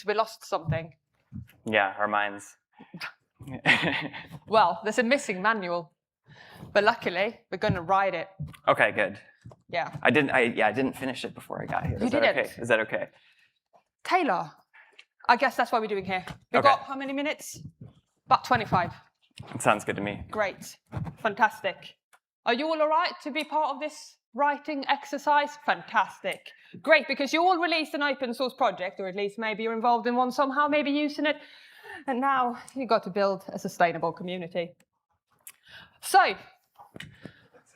we lost something. Yeah, our minds. Well, there's a missing manual, but luckily we're going to write it. Okay, good. Yeah. I didn't finish it before I got here. You didn't? Okay? Is that okay? Taylor, I guess that's what we're doing here. We've Okay. got how many minutes? About 25. It sounds good to me. Great. Fantastic. Are you all right to be part of this writing exercise? Fantastic. Great, because you all released an open source project, or at least maybe you're involved in one somehow, maybe using it. And now you've got to build a sustainable community. So,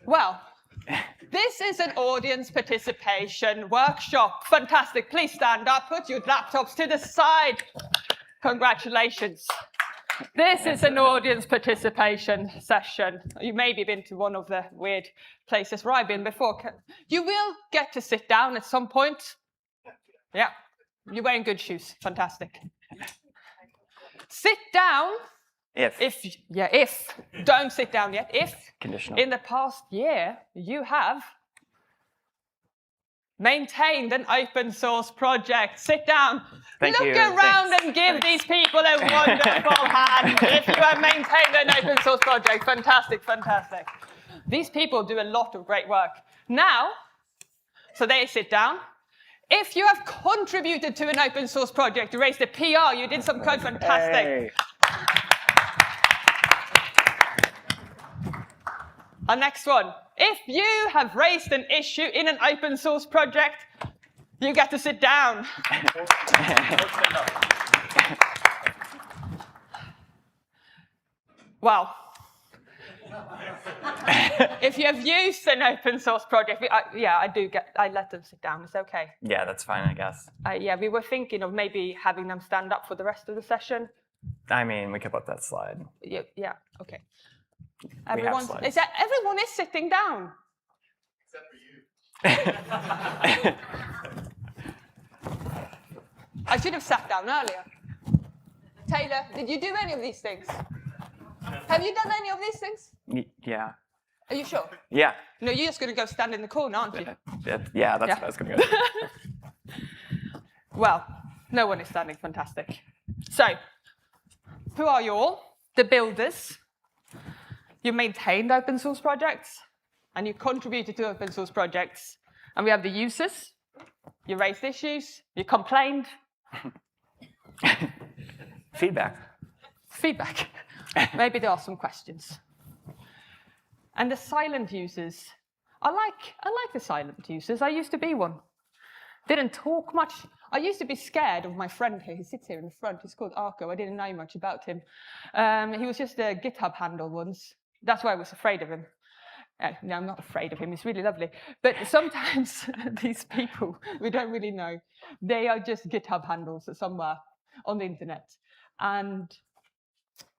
well, this is an audience participation workshop. Fantastic. Please stand up, put your laptops to the side. Congratulations. This is an audience participation session. You maybe been to one of the weird places where I've been before. You will get to sit down at some point. Yeah, you're wearing good shoes. Fantastic. Sit down. If. Don't sit down yet. If Conditional. in the past year you have maintained an open source project. Sit down. Thank Look you. around Thanks. and give these people a wonderful hand. If you have maintained an open source project, fantastic, fantastic. These people do a lot of great work. Now, so they sit down. If you have contributed to an open source project, you raised a PR, you did some code, fantastic. Hey. Our next one. If you have raised an issue in an open source project, you get to sit down. Well, if you have used an open source project, I let them sit down. It's okay. Yeah, that's fine, I guess. Yeah, we were thinking of maybe having them stand up for the rest of the session. I mean, we could put that slide. Yeah, okay. Everyone is sitting down. Except for you. I should have sat down earlier. Taylor, did you do any of these things? Have you done any of these things? Yeah. Are you sure? Yeah. No, you're just going to go stand in the corner, aren't you? Yeah, that's what I was going to go do. Well, no one is standing. Fantastic. So, who are you all? The builders. You maintained open source projects, and you contributed to open source projects. And we have the users. You raised issues. You complained. Feedback. Maybe there are some questions. And the silent users. I like the silent users. I used to be one. Didn't talk much. I used to be scared of my friend here. He sits here in the front. He's called Arco. I didn't know much about him. He was just a GitHub handle once. That's why I was afraid of him. No, I'm not afraid of him. He's really lovely. But sometimes these people, we don't really know, they are just GitHub handles somewhere on the internet. And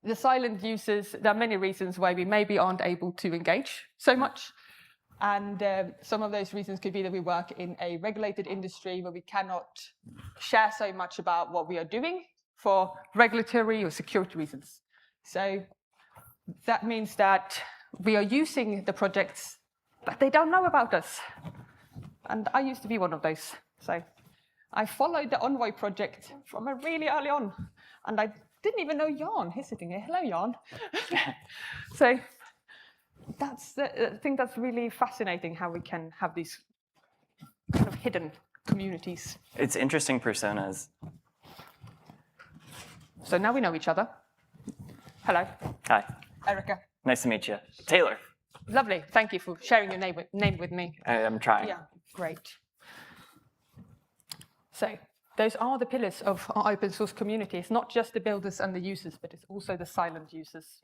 the silent users, there are many reasons why we maybe aren't able to engage so much. And some of those reasons could be that we work in a regulated industry where we cannot share so much about what we are doing for regulatory or security reasons. So that means that we are using the projects, but they don't know about us. And I used to be one of those. So I followed the Envoy project from a really early on. And I didn't even know Jan. He's sitting here. Hello, Jan. So I think that's really fascinating how we can have these kind of hidden communities. It's interesting personas. So now we know each other. Hello. Hi. Erica. Nice to meet you. Taylor. Lovely. Thank you for sharing your name with me. I'm trying. Yeah, great. So those are the pillars of our open source community. It's not just the builders and the users, but it's also the silent users.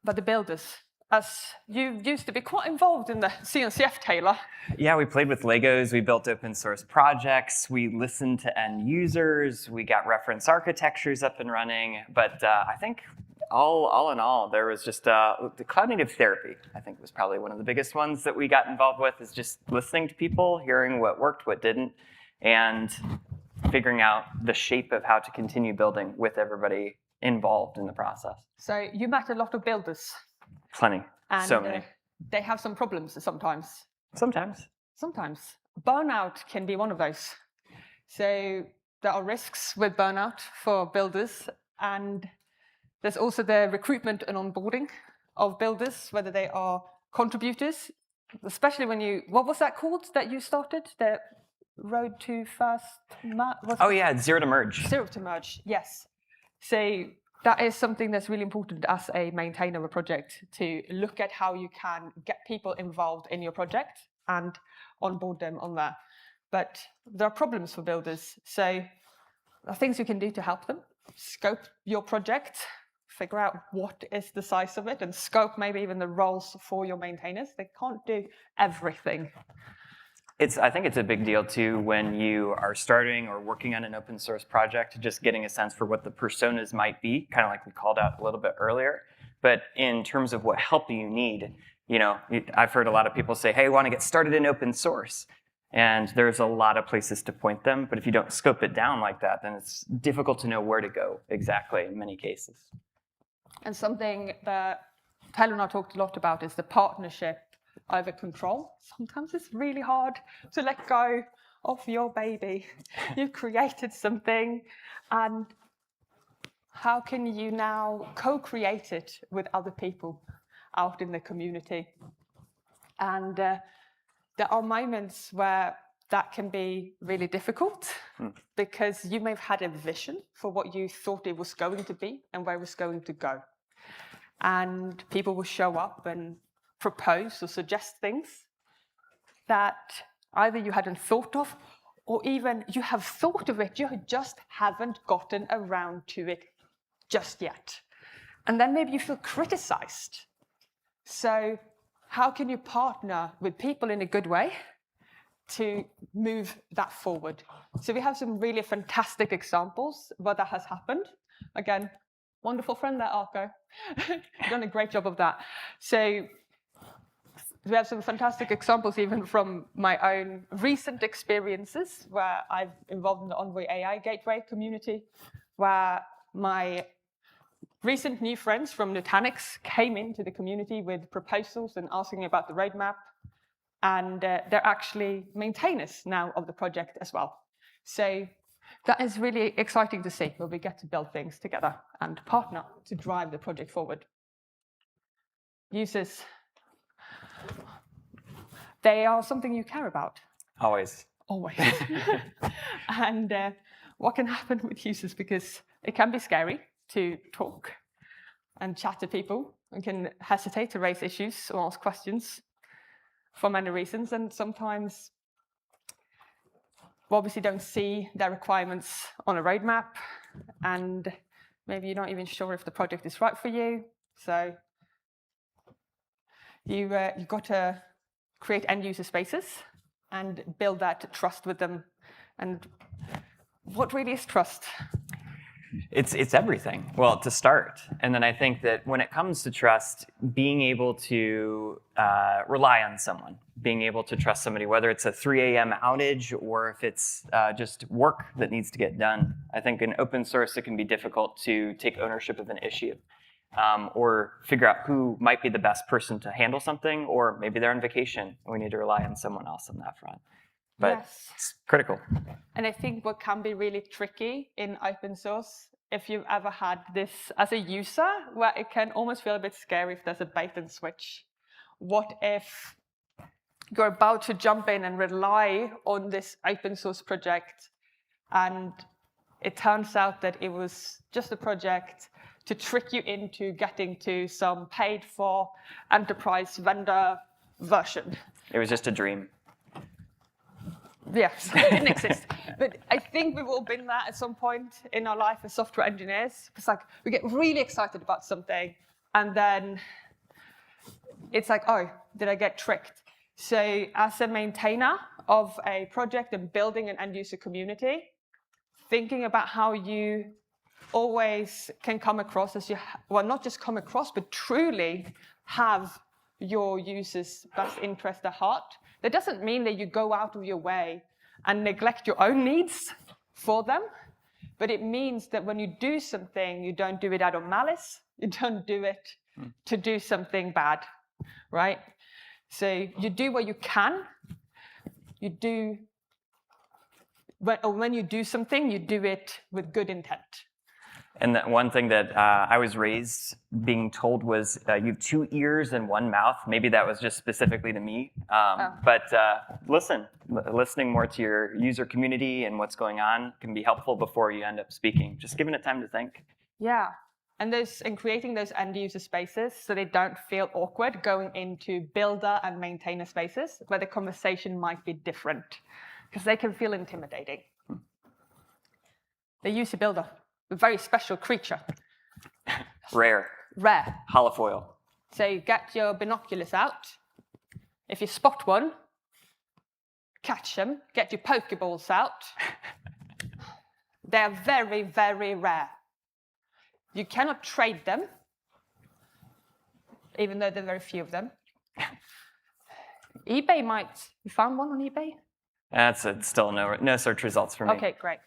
But the builders, as you used to be quite involved in the CNCF, Taylor. Yeah, we played with Legos. We built open source projects. We listened to end users. We got reference architectures up and running. But I think all in all, there was just the cloud native therapy, I think was probably one of the biggest ones that we got involved with, is just listening to people, hearing what worked, what didn't, and figuring out the shape of how to continue building with everybody involved in the process. So you met a lot of builders. Plenty. And so many. They have some problems sometimes. Sometimes. Sometimes. Burnout can be one of those. So there are risks with burnout for builders, and there's also the recruitment and onboarding of builders, whether they are contributors, especially when you, what was that called that you started? The road to first, It's zero to merge. Zero to merge, yes. So that is something that's really important as a maintainer of a project, to look at how you can get people involved in your project and onboard them on that. But there are problems for builders. So there are things you can do to help them. Scope your project, figure out what is the size of it, and scope maybe even the roles for your maintainers. They can't do everything. I think it's a big deal too when you are starting or working on an open source project, just getting a sense for what the personas might be, kind of like we called out a little bit earlier. But in terms of what help you need, I've heard a lot of people say, hey, I want to get started in open source. And there's a lot of places to point them, but if you don't scope it down like that, then it's difficult to know where to go exactly in many cases. And something that Tyler and I talked a lot about is the partnership over control. Sometimes it's really hard to let go of your baby. You've created something, and how can you now co-create it with other people out in the community? And there are moments where that can be really difficult because you may have had a vision for what you thought it was going to be and where it was going to go. And people will show up and propose or suggest things that either you hadn't thought of, or even you have thought of it, you just haven't gotten around to it just yet. And then maybe you feel criticized. So how can you partner with people in a good way to move that forward? So we have some really fantastic examples where that has happened. Again, wonderful friend there, Arco. You've done a great job of that. So we have some fantastic examples even from my own recent experiences where I've involved in the Envoy AI Gateway community, where my recent new friends from Nutanix came into the community with proposals and asking about the roadmap. And they're actually maintainers now of the project as well. So that is really exciting to see, where we get to build things together and partner to drive the project forward. Users, they are something you care about. Always. Always. And what can happen with users, because it can be scary to talk and chat to people, and can hesitate to raise issues or ask questions for many reasons, and sometimes we obviously don't see their requirements on a roadmap, and maybe you're not even sure if the project is right for you. So you've got to create end-user spaces and build that trust with them. And what really is trust? It's everything. Well, to start. And then I think that when it comes to trust, being able to rely on someone, being able to trust somebody, whether it's a 3 a.m. outage or if it's just work that needs to get done. I think in open source, it can be difficult to take ownership of an issue or figure out who might be the best person to handle something, or maybe they're on vacation and we need to rely on someone else on that front. But yes, it's critical. And I think what can be really tricky in open source, if you've ever had this as a user, where it can almost feel a bit scary if there's a bait and switch. What if you're about to jump in and rely on this open source project, and it turns out that it was just a project to trick you into getting to some paid for enterprise vendor version? It was just a dream. Yes, it didn't exist. But I think we've all been there at some point in our life as software engineers. It's like we get really excited about something, and then it's like, oh, did I get tricked? So as a maintainer of a project and building an end-user community, thinking about how you always can come across as well, not just come across, but truly have your users' best interest at heart. That doesn't mean that you go out of your way and neglect your own needs for them, but it means that when you do something, you don't do it out of malice, you don't do it to do something bad, right? So you do what you can, you do when you do something, you do it with good intent. And that one thing that I was raised being told was you have 2 ears and 1 mouth. Maybe that was just specifically to me. But listening more to your user community and what's going on can be helpful before you end up speaking. Just giving it time to think. Yeah. And creating those end user spaces so they don't feel awkward going into builder and maintainer spaces where the conversation might be different because they can feel intimidating. The user builder. A very special creature. Rare. Holofoil. So you get your binoculars out. If you spot one, catch them. Get your Pokeballs out. They're very, very rare. You cannot trade them, even though there are very few of them. eBay might. You found one on eBay? That's still no search results for me. Okay, great.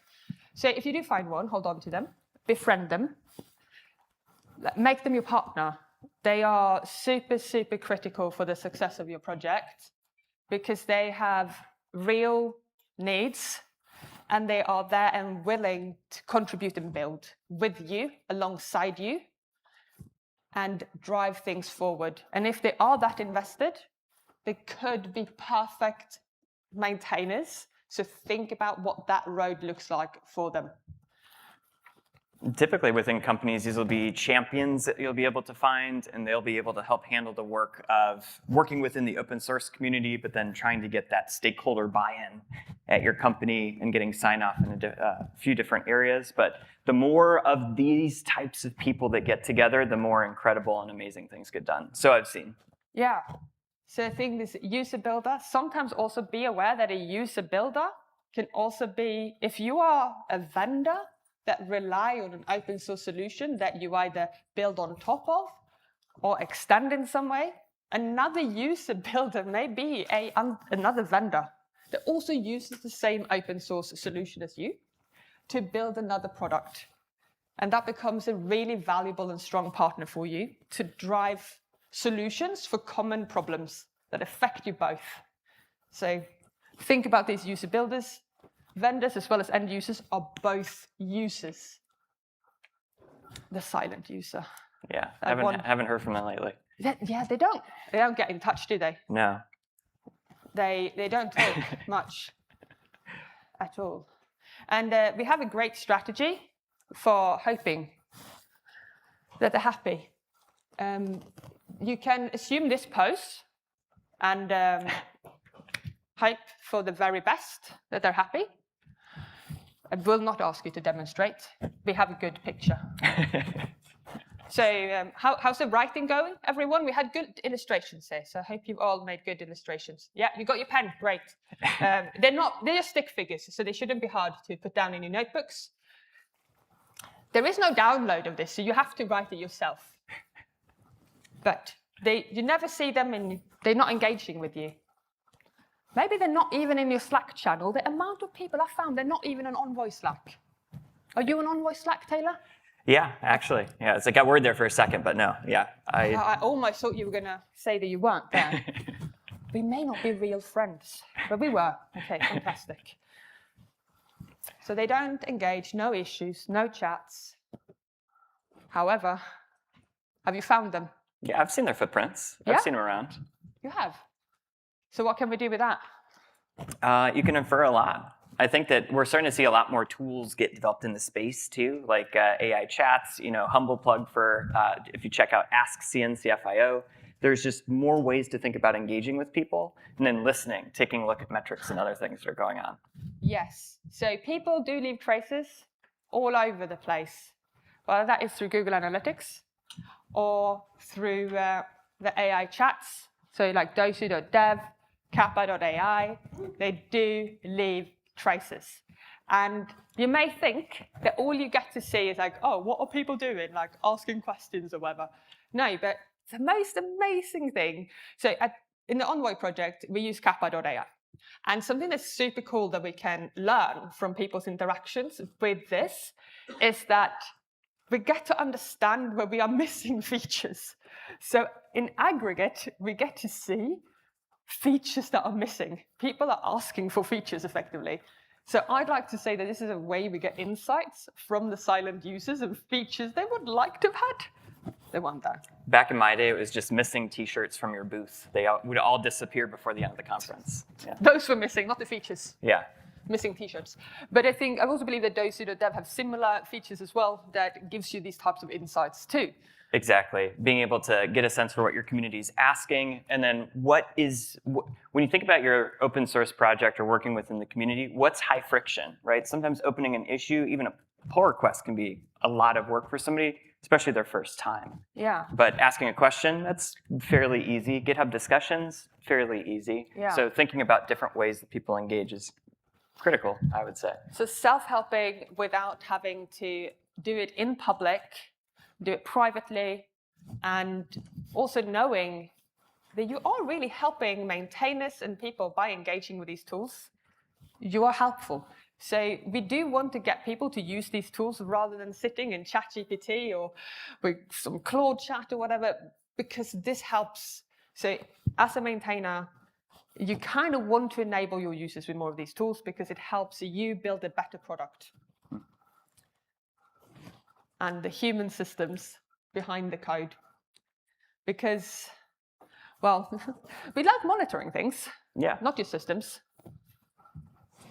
So if you do find one, hold on to them, befriend them, make them your partner. They are super, super critical for the success of your project because they have real needs and they are there and willing to contribute and build with you, alongside you, and drive things forward. And if they are that invested, they could be perfect maintainers. So think about what that road looks like for them. Typically within companies, these will be champions that you'll be able to find, and they'll be able to help handle the work of working within the open source community, but then trying to get that stakeholder buy-in at your company and getting sign-off in a few different areas. But the more of these types of people that get together, the more incredible and amazing things get done. So I've seen. Yeah. So I think this user builder, sometimes also be aware that a user builder can also be, if you are a vendor that rely on an open source solution that you either build on top of or extend in some way, another user builder may be another vendor that also uses the same open source solution as you to build another product. And that becomes a really valuable and strong partner for you to drive solutions for common problems that affect you both. So think about these user builders. Vendors as well as end users are both users. The silent user. Yeah, I haven't heard from them lately. Yeah, they don't. They don't get in touch, do they? No. They don't talk much at all. And we have a great strategy for hoping that they're happy. You can assume this pose and hope for the very best that they're happy. I will not ask you to demonstrate. We have a good picture. So how's the writing going, everyone? We had good illustrations here, so I hope you've all made good illustrations. Yeah, you got your pen, great. They're stick figures, so they shouldn't be hard to put down in your notebooks. There is no download of this, so you have to write it yourself. But you never see them, and they're not engaging with you. Maybe they're not even in your Slack channel. The amount of people I found, they're not even on Envoy Slack. Are you on Envoy Slack, Taylor? Yeah, actually. Yeah, it's like I got word there for a second, but no, yeah. I almost thought you were going to say that you weren't there. We may not be real friends, but we were. Okay, fantastic. So they don't engage, no issues, no chats. However, have you found them? Yeah, I've seen their footprints. Yeah? I've seen them around. You have. So what can we do with that? You can infer a lot. I think that we're starting to see a lot more tools get developed in the space too, like AI chats, humble plug for if you check out Ask CNCFIO, there's just more ways to think about engaging with people and then listening, taking a look at metrics and other things that are going on. Yes, so people do leave traces all over the place. Whether that is through Google Analytics or through the AI chats, so like Dosu.dev, Kappa.ai, they do leave traces. And you may think that all you get to see is like, oh, what are people doing? Like asking questions or whatever. No, but the most amazing thing, so in the Envoy project, we use Kappa.ai. And something that's super cool that we can learn from people's interactions with this is that we get to understand where we are missing features. So in aggregate, we get to see features that are missing. People are asking for features effectively. So I'd like to say that this is a way we get insights from the silent users and features they would like to have had. They weren't there. Back in my day, it was just missing T-shirts from your booth. They would all disappear before the end of the conference. Yeah. Those were missing, not the features. Yeah. Missing T-shirts. But I also believe that Dosu.dev have similar features as well that gives you these types of insights too. Exactly. Being able to get a sense for what your community is asking, and then when you think about your open source project or working within the community, what's high friction, right? Sometimes opening an issue, even a pull request, can be a lot of work for somebody, especially their first time. Yeah. But asking a question, that's fairly easy. GitHub discussions, fairly easy. Yeah. So thinking about different ways that people engage is critical, I would say. So self-helping without having to do it in public, do it privately, and also knowing that you are really helping maintainers and people by engaging with these tools. You are helpful. So we do want to get people to use these tools rather than sitting in ChatGPT or with some Claude chat or whatever, because this helps. So as a maintainer, you kind of want to enable your users with more of these tools because it helps you build a better product. And the human systems behind the code. Because, well, we love monitoring things, not just systems.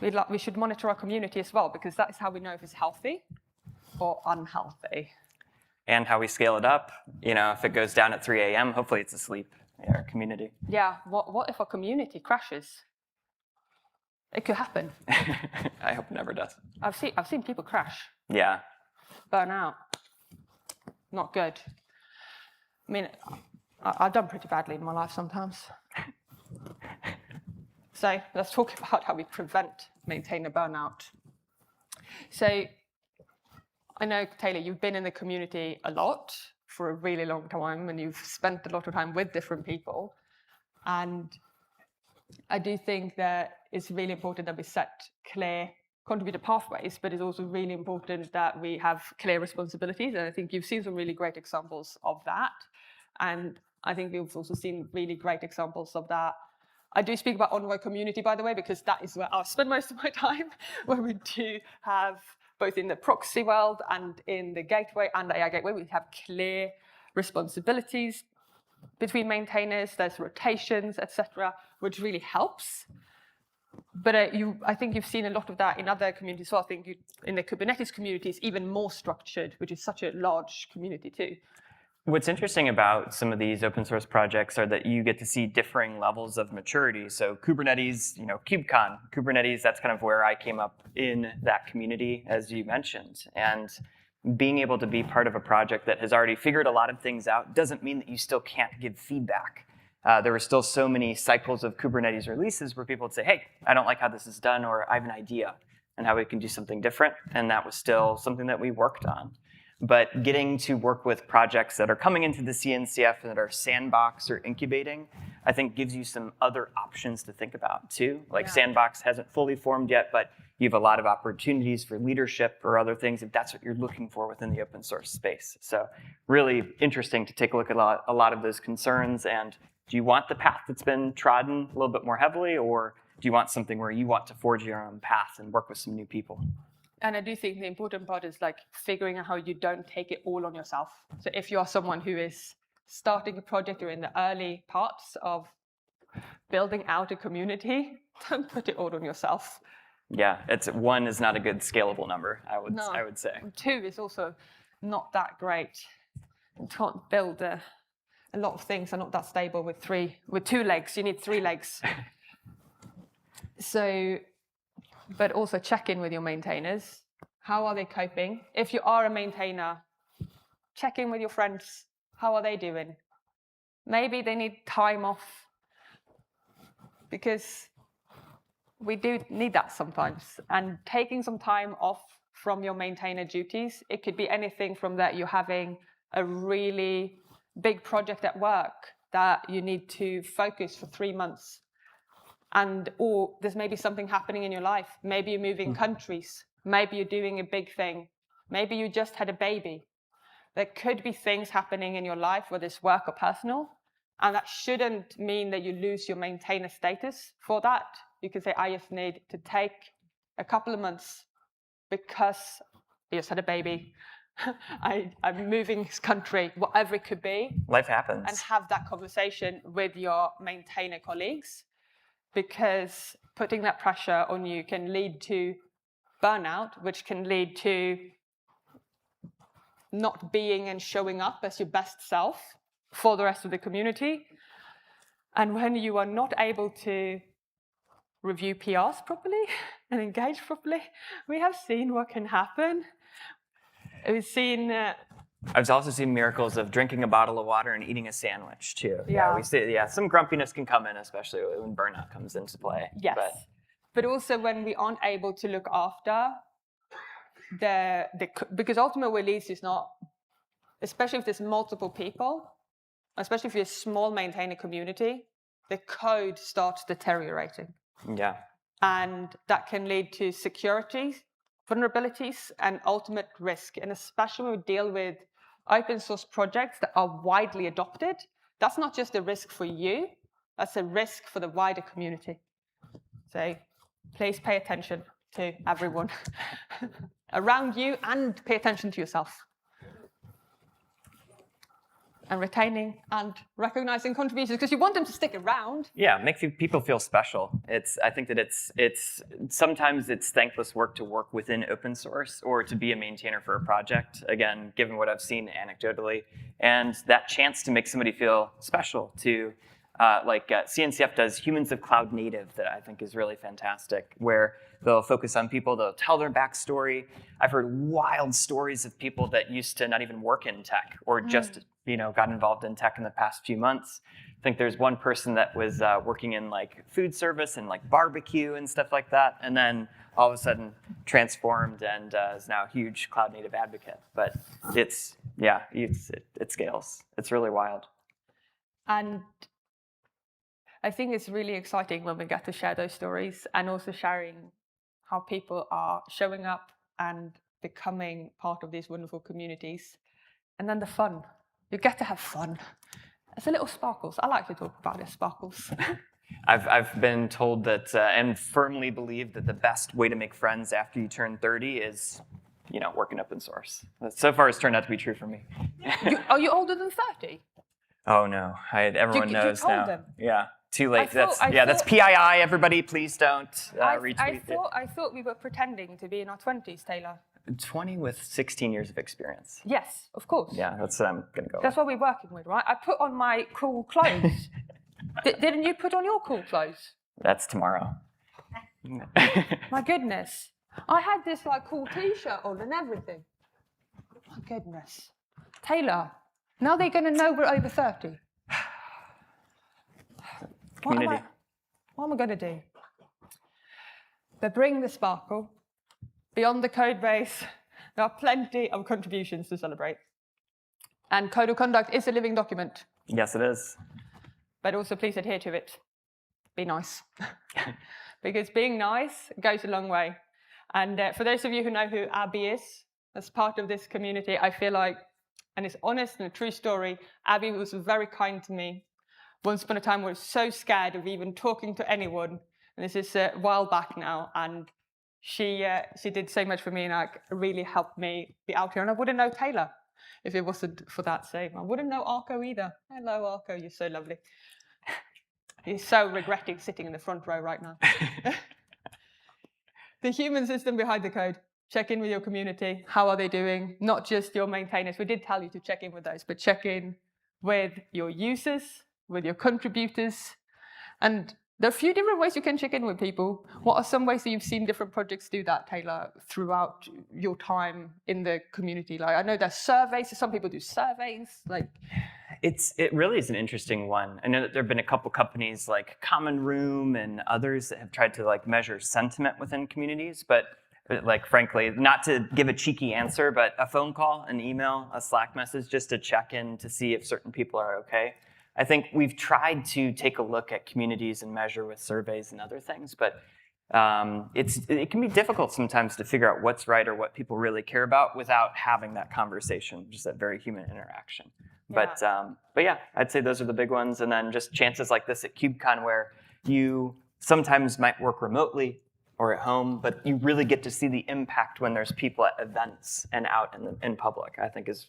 We should monitor our community as well, because that is how we know if it's healthy or unhealthy. And how we scale it up. You know, if it goes down at 3 a.m., hopefully it's asleep in our community. Yeah, what if our community crashes? It could happen. I hope it never does. I've seen people crash. Yeah. Burnout. Not good. I mean, I've done pretty badly in my life sometimes. So let's talk about how we prevent maintainer burnout. So I know, Taylor, you've been in the community a lot for a really long time, and you've spent a lot of time with different people. And I do think that it's really important that we set clear contributor pathways, but it's also really important that we have clear responsibilities. And I think you've seen some really great examples of that. And I think we've also seen really great examples of that. I do speak about Envoy community, by the way, because that is where I spend most of my time, where we do have, both in the proxy world and in the gateway and the AI gateway, we have clear responsibilities between maintainers. There's rotations, etc., which really helps. But I think you've seen a lot of that in other communities. So I think in the Kubernetes community, it's even more structured, which is such a large community too. What's interesting about some of these open source projects are that you get to see differing levels of maturity. So Kubernetes, KubeCon, Kubernetes, that's kind of where I came up in that community, as you mentioned. And being able to be part of a project that has already figured a lot of things out doesn't mean that you still can't give feedback. There were still so many cycles of Kubernetes releases where people would say, hey, I don't like how this is done, or I have an idea and how we can do something different. And that was still something that we worked on. But getting to work with projects that are coming into the CNCF and that are sandbox or incubating, I think gives you some other options to think about too. Like Sandbox hasn't fully formed yet, but you have a lot of opportunities for leadership or other things if that's what you're looking for within the open source space. So really interesting to take a look at a lot of those concerns. And do you want the path that's been trodden a little bit more heavily, or do you want something where you want to forge your own path and work with some new people? And I do think the important part is like figuring out how you don't take it all on yourself. So if you are someone who is starting a project or in the early parts of building out a community, don't put it all on yourself. Yeah, one is not a good scalable number, I would say. And 2 is also not that great. You can't build a lot of things are not that stable with 2 legs. You need 3 legs. So, but also check in with your maintainers. How are they coping? If you are a maintainer, check in with your friends. How are they doing? Maybe they need time off, because we do need that sometimes. And taking some time off from your maintainer duties, it could be anything from that you're having a really big project at work that you need to focus for 3 months. Or there's maybe something happening in your life. Maybe you're moving countries. Maybe you're doing a big thing. Maybe you just had a baby. There could be things happening in your life, whether it's work or personal, and that shouldn't mean that you lose your maintainer status for that. You can say, I just need to take a couple of months because I just had a baby. I'm moving country, whatever it could be. Life happens. And have that conversation with your maintainer colleagues, because putting that pressure on you can lead to burnout, which can lead to not being and showing up as your best self for the rest of the community. And when you are not able to review PRs properly and engage properly, we have seen what can happen. We've seen... I've also seen miracles of drinking a bottle of water and eating a sandwich too. Yeah. We see. Yeah, some grumpiness can come in, especially when burnout comes into play. Yes. But also when we aren't able to look after because ultimately what leads is not, especially if there's multiple people, especially if you're a small maintainer community, the code starts deteriorating. Yeah. And that can lead to security vulnerabilities and ultimate risk. And especially when we deal with open source projects that are widely adopted, that's not just a risk for you, that's a risk for the wider community. So please pay attention to everyone around you and pay attention to yourself. And retaining and recognizing contributions, because you want them to stick around. Yeah, make people feel special. I think that it's sometimes it's thankless work to work within open source or to be a maintainer for a project. Again, given what I've seen anecdotally, and that chance to make somebody feel special to, CNCF does Humans of Cloud Native that I think is really fantastic, where they'll focus on people, they'll tell their backstory. I've heard wild stories of people that used to not even work in tech or just got involved in tech in the past few months. I think there's one person that was working in like food service and like barbecue and stuff like that, and then all of a sudden transformed and is now a huge cloud native advocate. But it scales. It's really wild. And I think it's really exciting when we get to share those stories and also sharing how people are showing up and becoming part of these wonderful communities. And then the fun. You get to have fun. It's a little sparkles. I like to talk about it, sparkles. I've been told that and firmly believe that the best way to make friends after you turn 30 is, working open source. So far, it's turned out to be true for me. Are you older than 30? Oh no, everyone knows you told now. them? Yeah, too late. That's PII. Everybody, please don't retweet I thought we were pretending to be in our 20s, Taylor. 20 with 16 years of experience. Yes, of course. Yeah, that's what I'm gonna go. That's what we're working with, right? I put on my cool clothes. Didn't you put on your cool clothes? That's tomorrow. My goodness. I had this cool t-shirt on and everything. My goodness. Taylor, now they're going to know we're over 30. Community. What am I going to do? But bring the sparkle. Beyond the code base, there are plenty of contributions to celebrate. And code of conduct is a living document. Yes, it is. But also please adhere to it. Be nice. Because being nice goes a long way. And for those of you who know who Abby is, as part of this community, I feel like, and it's honest and a true story, Abby was very kind to me. Once upon a time, I was so scared of even talking to anyone. And this is a while back now. And she did so much for me and really helped me be out here. And I wouldn't know Taylor if it wasn't for that same. I wouldn't know Arco either. Hello, Arco, you're so lovely. He's so regretting sitting in the front row right now. The human system behind the code. Check in with your community. How are they doing? Not just your maintainers. We did tell you to check in with those, but check in with your users, with your contributors. And there are a few different ways you can check in with people. What are some ways that you've seen different projects do that, Taylor, throughout your time in the community? I know there's surveys. So some people do surveys. It really is an interesting one. I know that there have been a couple companies like Common Room and others that have tried to measure sentiment within communities, but frankly, not to give a cheeky answer, but a phone call, an email, a Slack message, just to check in to see if certain people are okay. I think we've tried to take a look at communities and measure with surveys and other things, but it can be difficult sometimes to figure out what's right or what people really care about without having that conversation, just that very human interaction. Yeah. But yeah, I'd say those are the big ones. And then just chances like this at KubeCon where you sometimes might work remotely, or at home, but you really get to see the impact when there's people at events and out in public, I think is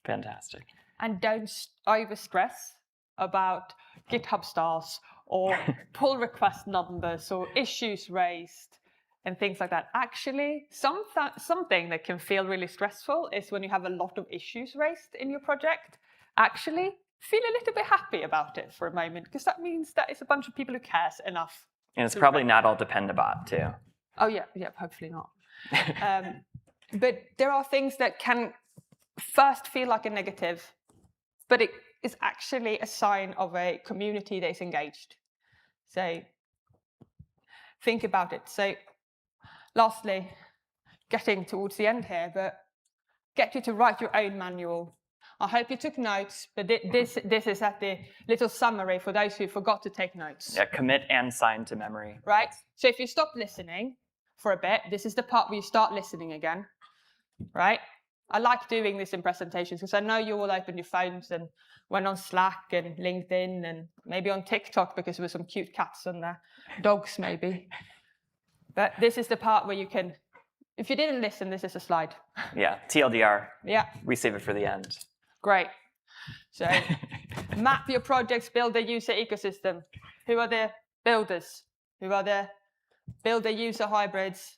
fantastic. And don't over-stress about GitHub stars or pull request numbers or issues raised and things like that. Actually, something that can feel really stressful is when you have a lot of issues raised in your project. Actually, feel a little bit happy about it for a moment, because that means that it's a bunch of people who cares enough. And it's probably not all Dependabot, too. Oh, yeah, hopefully not. But there are things that can first feel like a negative, but it is actually a sign of a community that is engaged. So think about it. So lastly, getting towards the end here, but get you to write your own manual. I hope you took notes, but this is at the little summary for those who forgot to take notes. Yeah, commit and sign to memory. Right? So if you stop listening for a bit, this is the part where you start listening again, right? I like doing this in presentations because I know you all opened your phones and went on Slack and LinkedIn and maybe on TikTok because there were some cute cats on there, dogs maybe. But this is the part where you can, if you didn't listen, this is a slide. Yeah, TLDR. Yeah. We save it for the end. Great. So map your projects, build a user ecosystem. Who are the builders? Who are the builder user hybrids?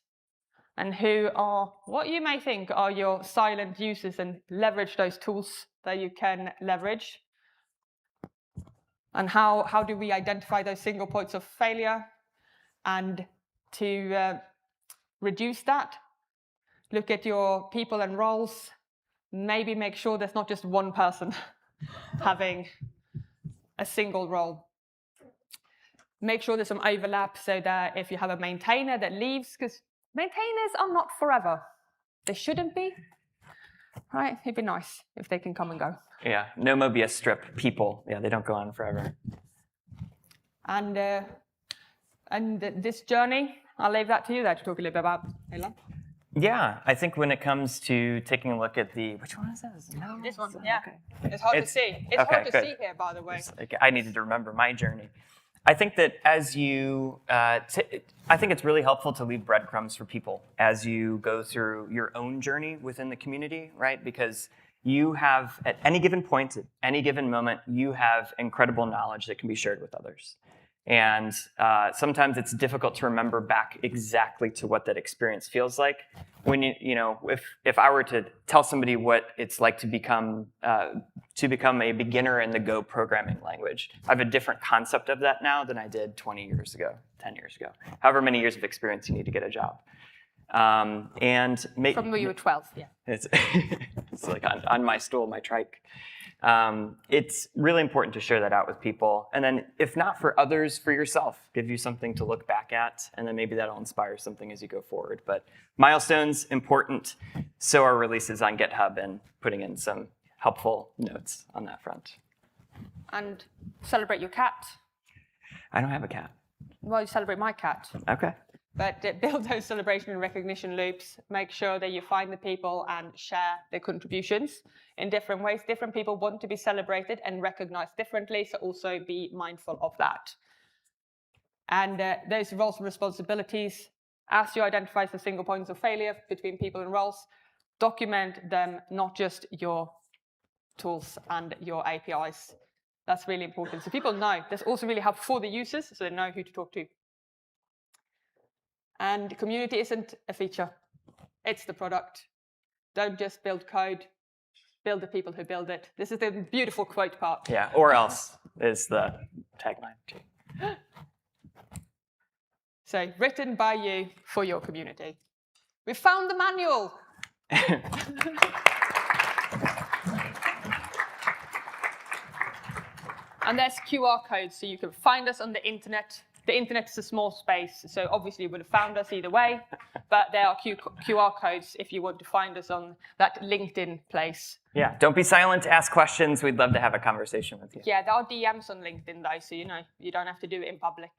And who are what you may think are your silent users, and leverage those tools that you can leverage. And how do we identify those single points of failure? And to reduce that, look at your people and roles. Maybe make sure there's not just one person having a single role. Make sure there's some overlap so that if you have a maintainer that leaves, because maintainers are not forever. They shouldn't be, right? It'd be nice if they can come and go. Yeah, no Mobius strip people. Yeah, they don't go on forever. And this journey, I'll leave that to you there to talk a little bit about. Elon? Yeah, I think when it comes to taking a look at the, which one is this? No, this one, yeah. Okay. It's hard to see. It's okay, hard to good. see here, by the way. I needed to remember my journey. I think that as you, I think it's really helpful to leave breadcrumbs for people as you go through your own journey within the community, right? Because you have, at any given point, at any given moment, you have incredible knowledge that can be shared with others. And sometimes it's difficult to remember back exactly to what that experience feels like. When if I were to tell somebody what it's like to become a beginner in the Go programming language, I have a different concept of that now than I did 20 years ago, 10 years ago. However many years of experience you need to get a job. From when you were 12, yeah. It's like on my stool, my trike. It's really important to share that out with people. And then if not for others, for yourself, give you something to look back at. And then maybe that'll inspire something as you go forward. But milestones, important. So are releases on GitHub and putting in some helpful notes on that front. And celebrate your cat. I don't have a cat. Well, you celebrate my cat. Okay. But build those celebration and recognition loops. Make sure that you find the people and share their contributions in different ways. Different people want to be celebrated and recognized differently, so also be mindful of that. And those roles and responsibilities, as you identify the single points of failure between people and roles, document them, not just your tools and your APIs. That's really important. So people know. That's also really helpful for the users, so they know who to talk to. And community isn't a feature. It's the product. Don't just build code. Build the people who build it. This is the beautiful quote part. Yeah, or else is the tagline. So, written by you for your community. We found the manual. And there's QR codes, so you can find us on the internet. The internet is a small space, so obviously you would have found us either way, but there are QR codes if you want to find us on that LinkedIn place. Yeah, don't be silent, ask questions. We'd love to have a conversation with you. Yeah, there are DMs on LinkedIn though, so you don't have to do it in public.